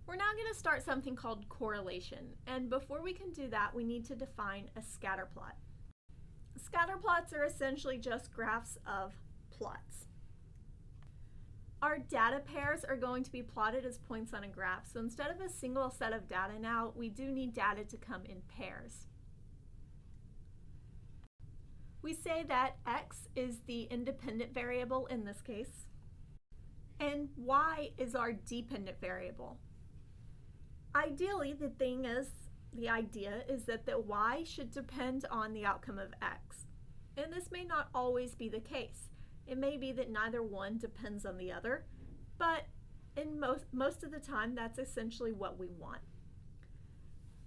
We're now going to start something called correlation, and before we can do that, we need to define a scatterplot. Scatterplots are essentially just graphs of plots. Our data pairs are going to be plotted as points on a graph, so instead of a single set of data now, we do need data to come in pairs. We say that x is the independent variable in this case, and y is our dependent variable. Ideally, the idea is that the y should depend on the outcome of x, and this may not always be the case. It may be that neither one depends on the other, but in most of the time, that's essentially what we want.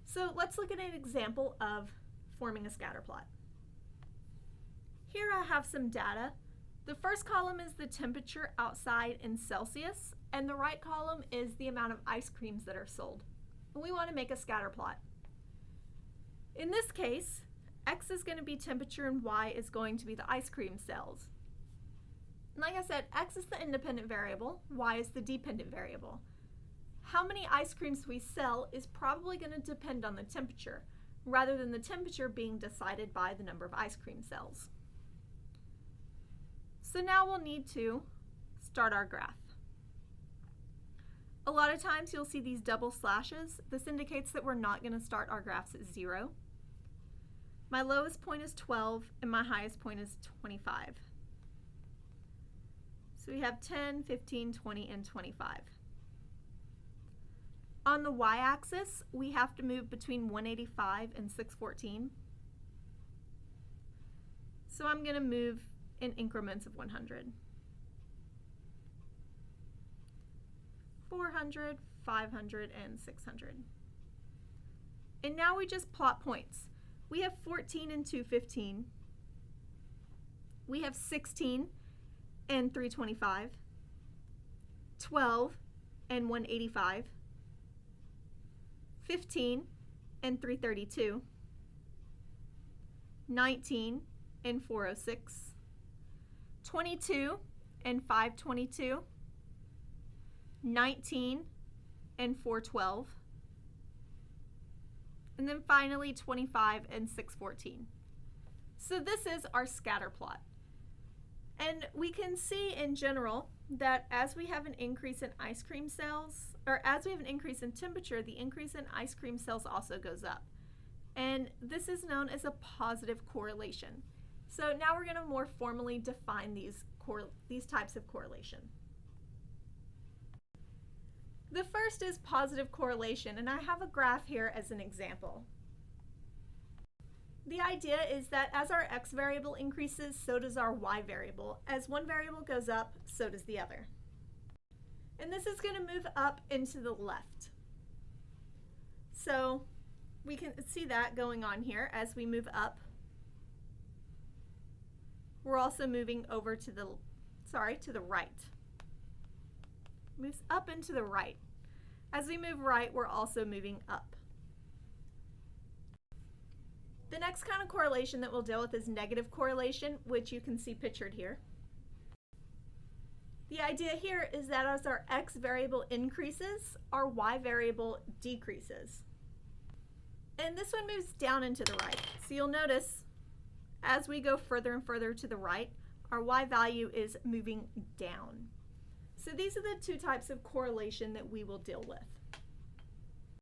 So let's look at an example of forming a scatterplot. Here I have some data. The first column is the temperature outside in Celsius, and the right column is the amount of ice creams that are sold. And we want to make a scatterplot. In this case, x is going to be temperature and y is going to be the ice cream sales. And like I said, x is the independent variable, y is the dependent variable. How many ice creams we sell is probably going to depend on the temperature, rather than the temperature being decided by the number of ice cream sales. So now we'll need to start our graph. A lot of times you'll see these double slashes. This indicates that we're not going to start our graphs at 0. My lowest point is 12 and my highest point is 25. So we have 10, 15, 20, and 25. On the y-axis, we have to move between 185 and 614. So I'm going to move in increments of 100. 400, 500, and 600. And now we just plot points. We have 14 and 215. We have 16 and 325. 12 and 185. 15 and 332. 19 and 406. 22 and 522. 19 and 412. And then finally 25 and 614. So this is our scatter plot. And we can see in general that as we have an increase in ice cream sales, or as we have an increase in temperature, the increase in ice cream sales also goes up. And this is known as a positive correlation. So now we're going to more formally define these types of correlation. The first is positive correlation, and I have a graph here as an example. The idea is that as our x variable increases, so does our y variable. As one variable goes up, so does the other. And this is going to move up and to the left. So we can see that going on here as we move up. We're also moving over to the right. Moves up and to the right. As we move right, we're also moving up. The next kind of correlation that we'll deal with is negative correlation, which you can see pictured here. The idea here is that as our x variable increases, our y variable decreases. And this one moves down and to the right. So you'll notice as we go further and further to the right, our y value is moving down. So these are the two types of correlation that we will deal with.